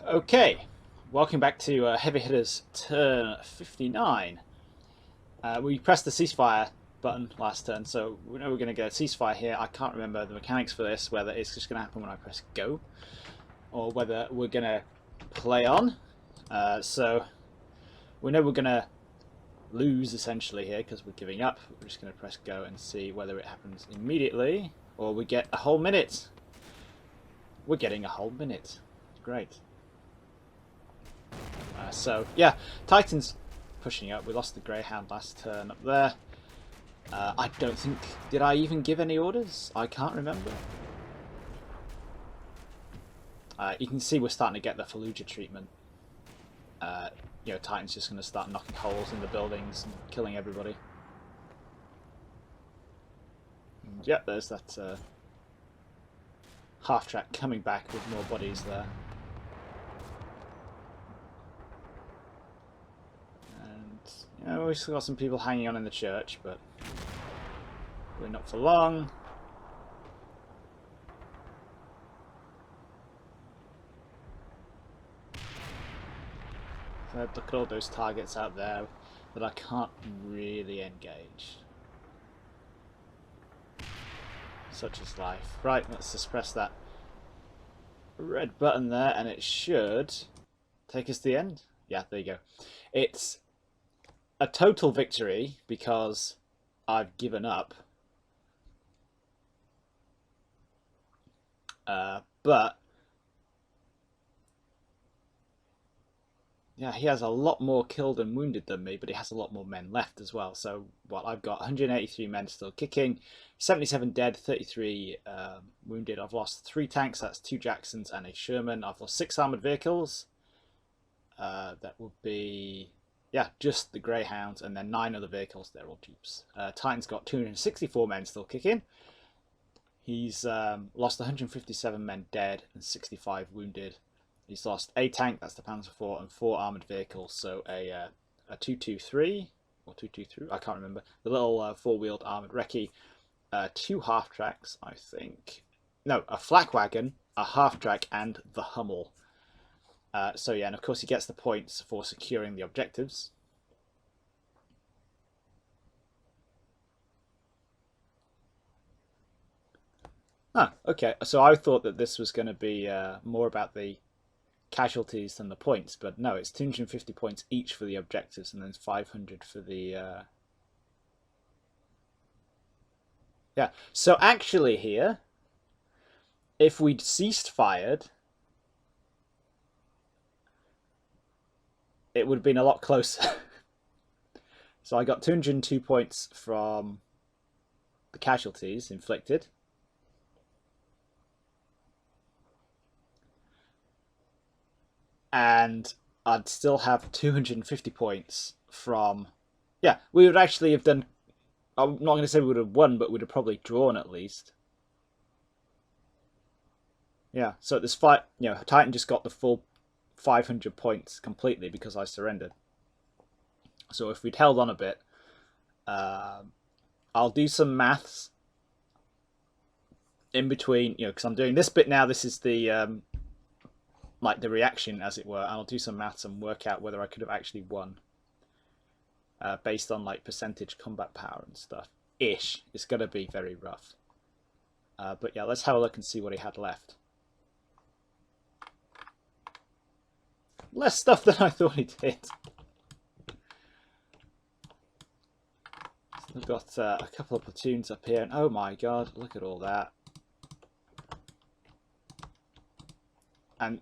Okay, welcome back to Heavy Hitters turn 59. We pressed the ceasefire button last turn, so we know we're going to get a ceasefire here. I can't remember the mechanics for this, whether it's just going to happen when I press go, or whether we're going to play on. So we know we're going to lose essentially here because we're giving up. We're just going to press go and see whether it happens immediately, or we get a whole minute. We're getting a whole minute. Great. So yeah, Titan's pushing up. We lost the Greyhound last turn up there. I don't think... Did I even give any orders? I can't remember. You can see we're starting to get the Fallujah treatment. You know, Titan's just going to start knocking holes in the buildings and killing everybody. And, yeah, there's that half-track coming back with more bodies there. You know, we've still got some people hanging on in the church, but we're not for long. So look at all those targets out there that I can't really engage. Such is life. Right, let's just press that red button there, and it should take us to the end. Yeah, there you go. It's a total victory because I've given up. But yeah, he has a lot more killed and wounded than me, but he has a lot more men left as well. So what, I've got 183 men still kicking, 77 dead, 33 wounded. I've lost 3 tanks, that's 2 Jacksons and a Sherman. I've lost 6 armoured vehicles. That would be... yeah, just the Greyhounds, and then 9 other vehicles. They're all Jeeps. Titan's got 264 men still kicking. He's lost 157 men dead and 65 wounded. He's lost a tank, that's the Panzer IV, and 4 armoured vehicles. So a 223 or 223, I can't remember. The little 4-wheeled armoured recce. 2 half-tracks, I think. No, a flak wagon, a half-track, and the Hummel. So yeah, and of course he gets the points for securing the objectives. Ah, okay. So I thought that this was going to be more about the casualties than the points, but no, it's 250 points each for the objectives, and then 500 for the... Yeah, so actually here, if we'd ceased fired, it would have been a lot closer. So I got 202 points from the casualties inflicted. And I'd still have 250 points from... Yeah, we would actually have done... I'm not going to say we would have won, but we'd have probably drawn at least. Yeah, so at this fight, you know, Titan just got the full 500 points completely because I surrendered. So if we'd held on a bit, I'll do some maths in between, you know, because I'm doing this bit now. This is the like the reaction, as it were. I'll do some maths and work out whether I could have actually won based on like percentage combat power and stuff. Ish. It's going to be very rough. But yeah, let's have a look and see what he had left. Less stuff than I thought he did. So we've got a couple of platoons up here, and oh my god, look at all that. And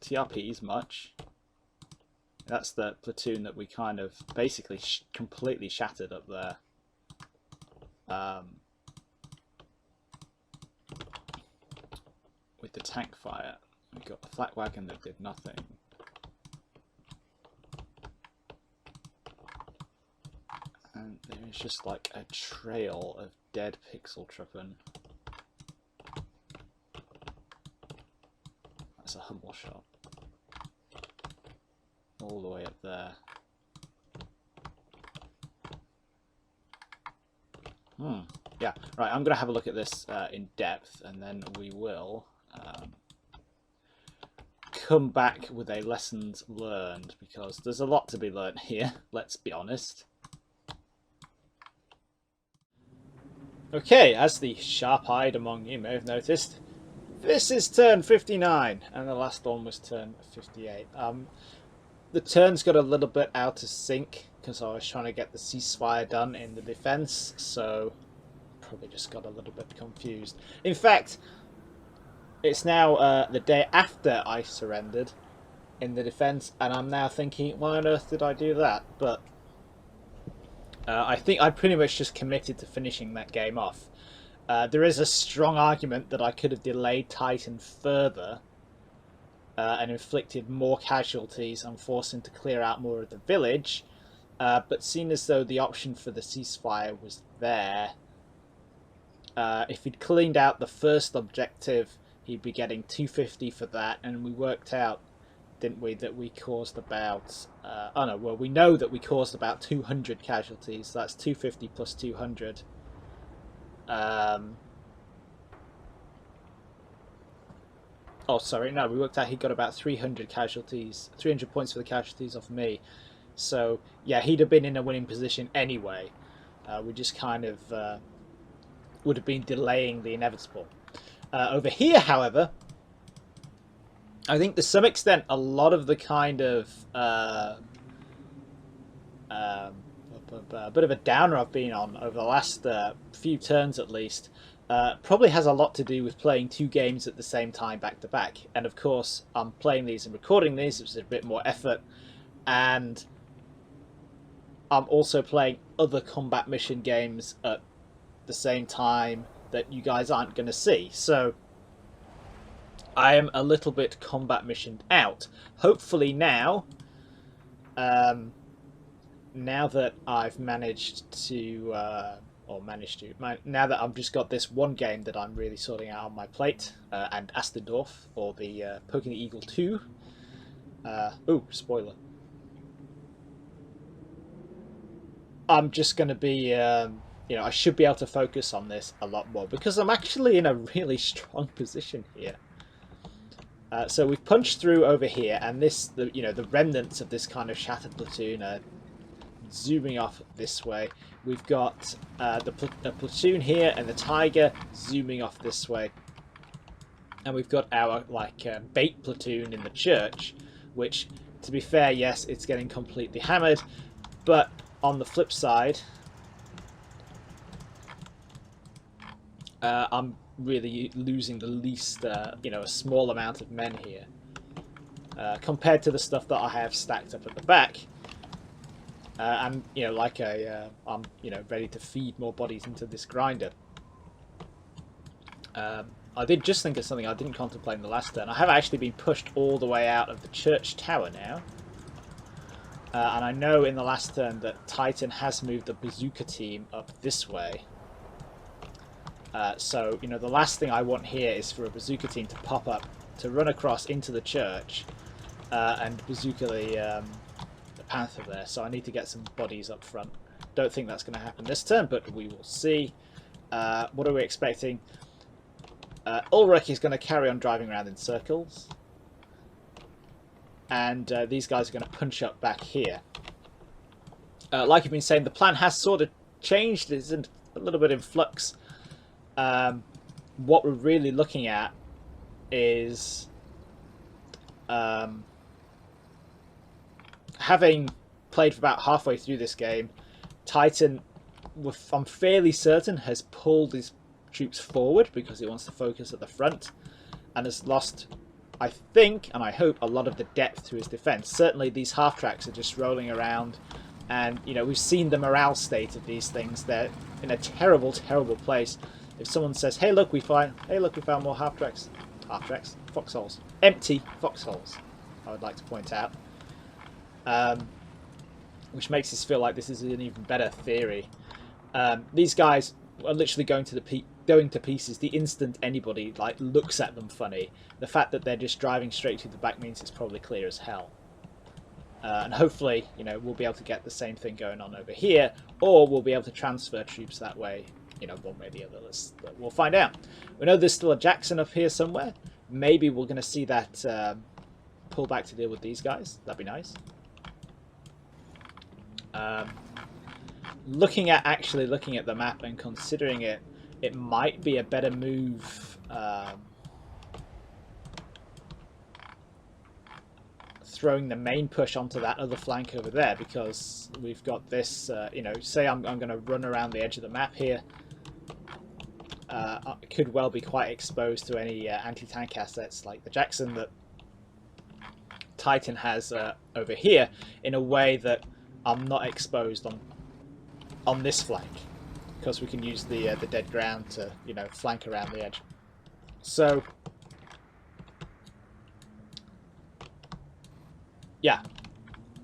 TRP's much. That's the platoon that we kind of basically completely shattered up there. With the tank fire. We got the flak wagon that did nothing. And there is just like a trail of dead pixel truppen. That's a Hummel shot. All the way up there. Yeah, right, I'm going to have a look at this in depth, and then we will come back with a lessons learned, because there's a lot to be learned here, let's be honest. Okay, as the sharp-eyed among you may have noticed, this is turn 59, and the last one was turn 58. The turns got a little bit out of sync, because I was trying to get the ceasefire done in the defense, so probably just got a little bit confused. In fact, it's now the day after I surrendered in the defense, and I'm now thinking, why on earth did I do that? But I think I pretty much just committed to finishing that game off. There is a strong argument that I could have delayed Titan further and inflicted more casualties and forced him to clear out more of the village, but seeing as though the option for the ceasefire was there, if he'd cleaned out the first objective, he'd be getting 250 for that, and we worked out, didn't we, that we caused about oh no, well, we know that we caused about 200 casualties. So that's 250 plus 200. Oh, sorry, no, we worked out he got about 300 casualties, 300 points for the casualties off me. So yeah, he'd have been in a winning position anyway. We just kind of would have been delaying the inevitable. Over here, however, I think to some extent a lot of the kind of a bit of a downer I've been on over the last few turns at least probably has a lot to do with playing two games at the same time back to back. And of course I'm playing these and recording these, which is a bit more effort, and I'm also playing other combat mission games at the same time that you guys aren't going to see. So I am a little bit combat missioned out. Hopefully now, now that I've managed to, now that I've just got this one game that I'm really sorting out on my plate, and Astendorf, or the Poking the Eagle 2. Ooh, spoiler. I'm just going to be, you know, I should be able to focus on this a lot more, because I'm actually in a really strong position here. So we've punched through over here, and this, you know, the remnants of this kind of shattered platoon are zooming off this way. We've got the platoon here and the Tiger zooming off this way, and we've got our bait platoon in the church, which, to be fair, yes, it's getting completely hammered, but on the flip side, I'm really losing the least, you know, a small amount of men here compared to the stuff that I have stacked up at the back. And you know, I'm, you know, ready to feed more bodies into this grinder. I did just think of something I didn't contemplate in the last turn. I have actually been pushed all the way out of the church tower now. And I know in the last turn that Titan has moved the bazooka team up this way. So, you know, the last thing I want here is for a bazooka team to pop up, to run across into the church, and bazooka the panther there. So I need to get some bodies up front. Don't think that's going to happen this turn, but we will see. What are we expecting? Ulrich is going to carry on driving around in circles. And these guys are going to punch up back here. Like I've been saying, the plan has sort of changed. It's a little bit in flux. What we're really looking at is having played for about halfway through this game, Titan, I'm fairly certain, has pulled his troops forward because he wants to focus at the front, and has lost, I think, and I hope, a lot of the depth to his defense. Certainly these half-tracks are just rolling around, and, you know, we've seen the morale state of these things. They're in a terrible, terrible place. If someone says, hey look, we found more half-tracks, foxholes, empty foxholes, I would like to point out, which makes us feel like this is an even better theory. These guys are literally going to pieces the instant anybody looks at them funny. The fact that they're just driving straight through the back means it's probably clear as hell. And hopefully, you know, we'll be able to get the same thing going on over here, or we'll be able to transfer troops that way. You know, one way or the other. We'll find out. We know there's still a Jackson up here somewhere. Maybe we're going to see that pull back to deal with these guys. That'd be nice. Looking at the map and considering it, it might be a better move throwing the main push onto that other flank over there, because we've got this, you know, say I'm going to run around the edge of the map here. It could well be quite exposed to any anti-tank assets like the Jackson that Titan has over here, in a way that I'm not exposed on this flank, because we can use the dead ground to, you know, flank around the edge. So yeah,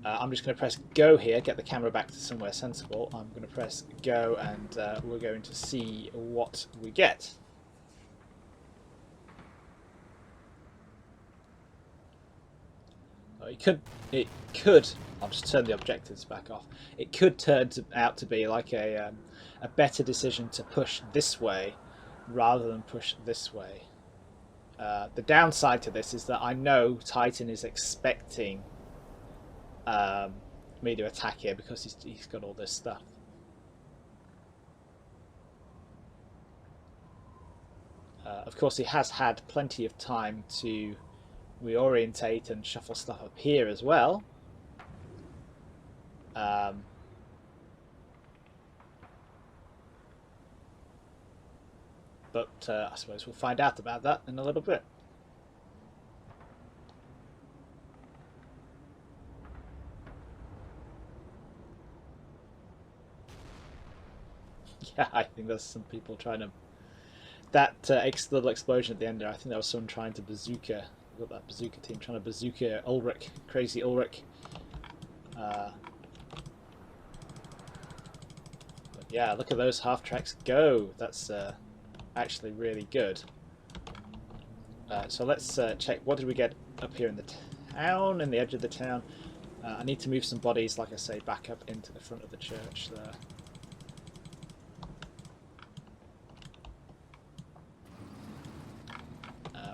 I'm just going to press go here, get the camera back to somewhere sensible. I'm going to press go, and we're going to see what we get. It could. I'll just turn the objectives back off. It could turn out to be like a better decision to push this way rather than push this way. The downside to this is that I know Titan is expecting me to attack here because he's got all this stuff. Of course, he has had plenty of time to reorientate and shuffle stuff up here as well. But I suppose we'll find out about that in a little bit. Yeah, I think there's some people trying to... That little explosion at the end there, I think there was someone trying to bazooka. We've got that bazooka team trying to bazooka Ulrich, crazy Ulrich. But yeah, look at those half tracks go. That's actually really good. So let's check. What did we get up here in the town, in the edge of the town? I need to move some bodies, like I say, back up into the front of the church there.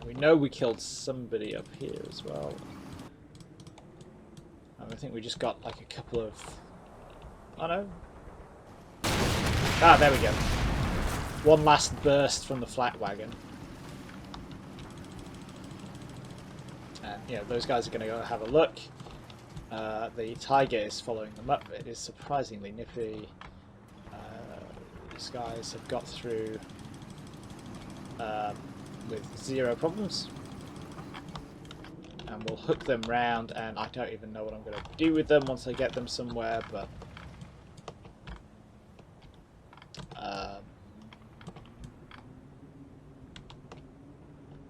We know we killed somebody up here as well. And I think we just got like a couple of... Oh no. Ah, there we go. One last burst from the flat wagon. And yeah, those guys are going to go have a look. The Tiger is following them up. It is surprisingly nippy. These guys have got through with zero problems. And we'll hook them round, and I don't even know what I'm going to do with them once I get them somewhere, but...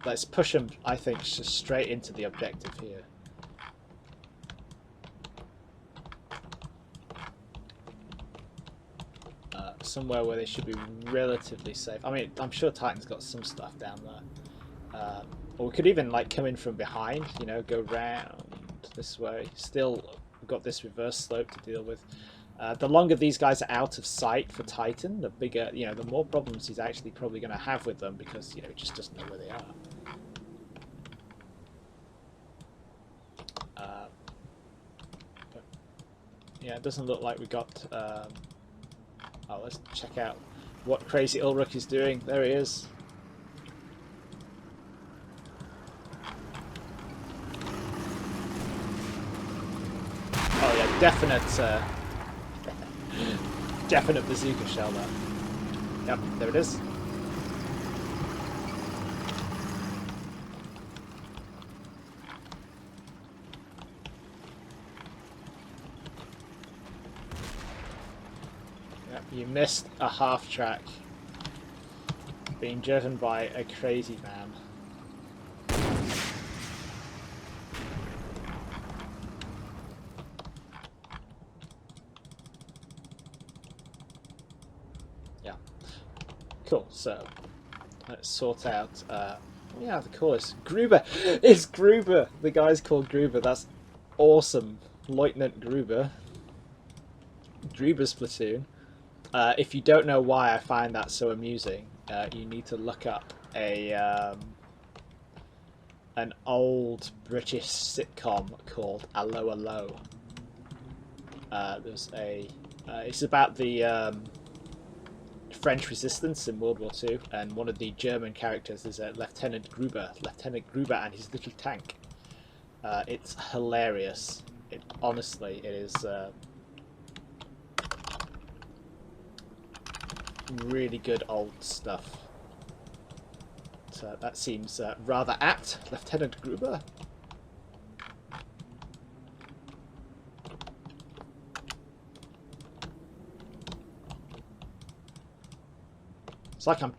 let's push them, I think, just straight into the objective here. Somewhere where they should be relatively safe. I mean, I'm sure Titan's got some stuff down there. Or we could even like come in from behind, you know, go round this way. Still, we've got this reverse slope to deal with. The longer these guys are out of sight for Titan, the bigger, you know, the more problems he's actually probably going to have with them, because, you know, he just doesn't know where they are. But, yeah, it doesn't look like we got... oh, let's check out what crazy Ulrich is doing. There he is. Oh yeah, definite definite bazooka shell there. Yep, there it is. Yep, you missed a half track being driven by a crazy man. Cool, so let's sort out, yeah, the coolest. Gruber! It's Gruber! The guy's called Gruber, that's awesome. Lieutenant Gruber. Gruber's platoon. If you don't know why I find that so amusing, you need to look up a an old British sitcom called Allo Allo. There's a it's about the French resistance in World War II, and one of the German characters is Lieutenant Gruber and his little tank. It's hilarious. Honestly, it is really good old stuff. That seems rather apt, Lieutenant Gruber. It's like I'm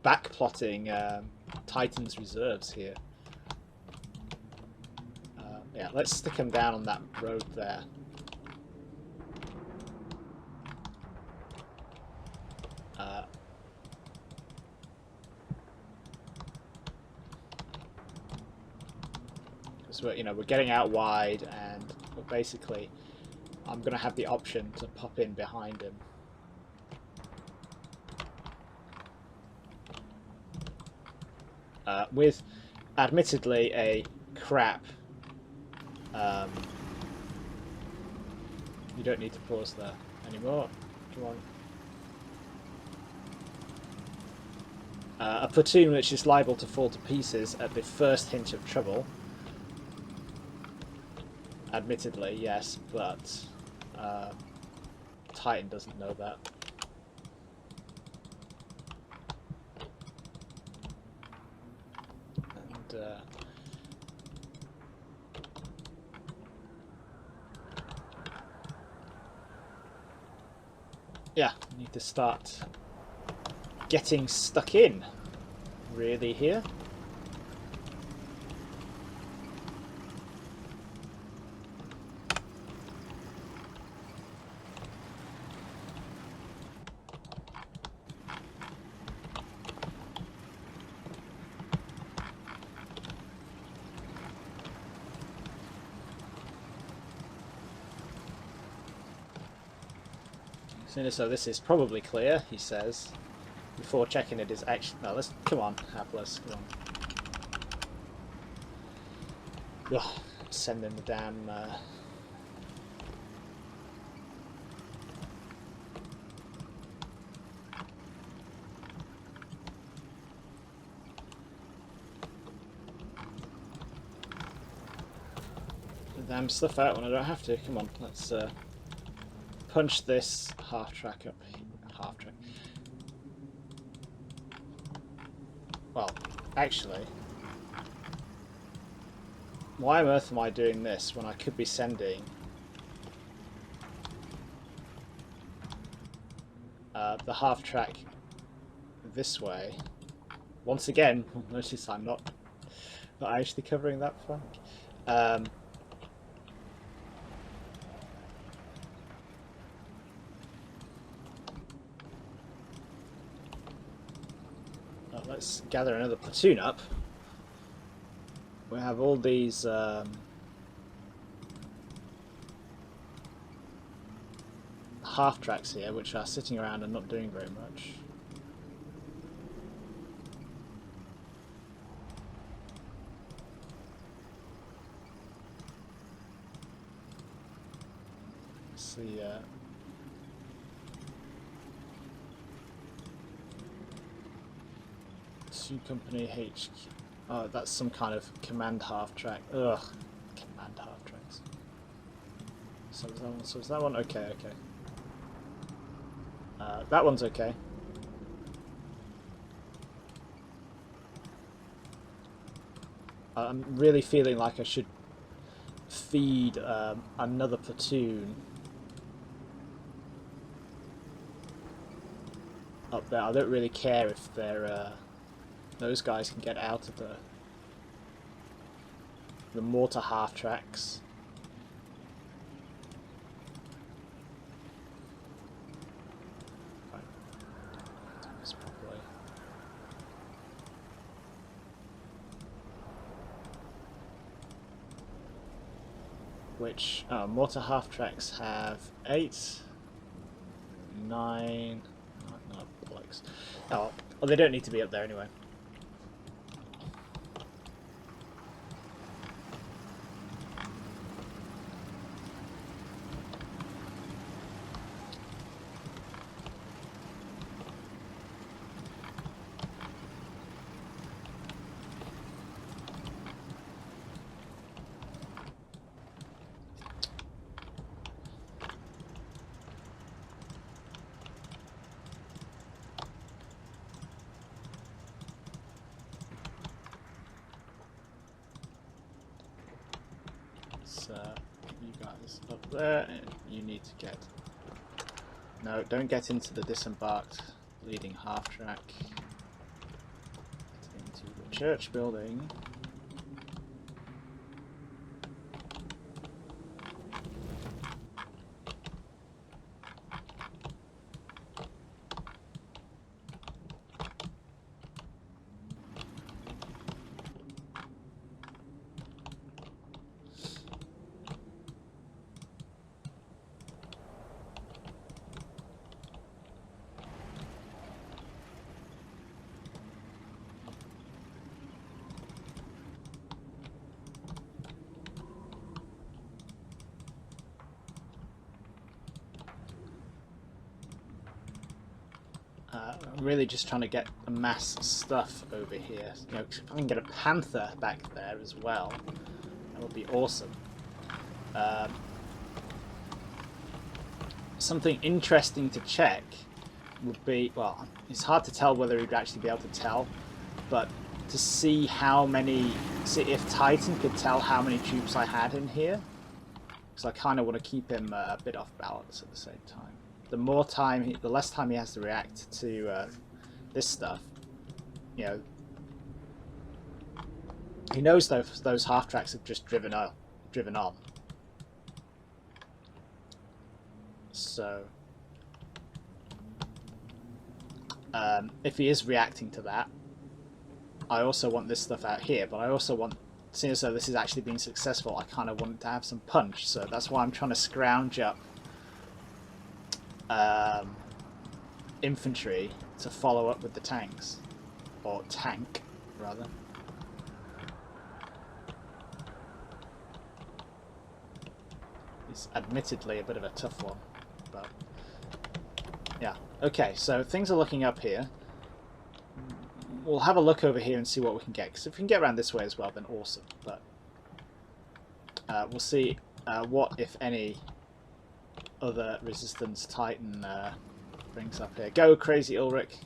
backplotting Titan's reserves here. Yeah, let's stick them down on that road there. Because we're getting out wide, and basically, I'm going to have the option to pop in behind him. With, admittedly, a crap. You don't need to pause there anymore. Come on. A platoon which is liable to fall to pieces at the first hint of trouble. Admittedly, yes, but Titan doesn't know that. And yeah, I need to start getting stuck in, really, here. So this is probably clear, he says, before checking it is actually... No, let's... Come on, Hapless, come on. Ugh, send in the damn... the damn stuff out when I don't have to. Come on, let's... punch this half-track up. Half-track. Well, actually, why on earth am I doing this when I could be sending the half-track this way? Once again, notice I'm not actually covering that flank. Let's gather another platoon up. We have all these half-tracks here which are sitting around and not doing very much. Let's see, Company HQ. Oh, that's some kind of command half-track. Ugh, command half-tracks. So is that one? Okay, okay. That one's okay. I'm really feeling like I should feed another platoon up there. I don't really care if they're those guys can get out of the mortar half tracks. Right. Do this properly. Which mortar half tracks have 8, 9. No, bollocks. Oh, well, they don't need to be up there anyway. you guys up there. You need to get... No, don't get into the disembarked leading half track. Get into the church building. I'm really just trying to get amass stuff over here. You know, if I can get a panther back there as well, that would be awesome. Something interesting to check would be, well, it's hard to tell whether he'd actually be able to tell, but to see how many, see if Titan could tell how many troops I had in here, because I kind of want to keep him a bit off balance at the same time. The more time, the less time he has to react to this stuff, you know. He knows those half tracks have just driven on. So, if he is reacting to that, I also want this stuff out here. But I also want, seeing as though this is actually being successful, I kind of want it to have some punch. So that's why I'm trying to scrounge up infantry to follow up with the tanks, or tank rather. It's admittedly a bit of a tough one, but yeah. Okay, so things are looking up here. We'll have a look over here and see what we can get, because if we can get around this way as well, then awesome. But we'll see what, if any, other resistance Titan brings up here. Go crazy, Ulrich.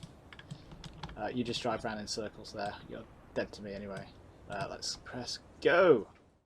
You just drive around in circles there. You're dead to me anyway. Let's press go.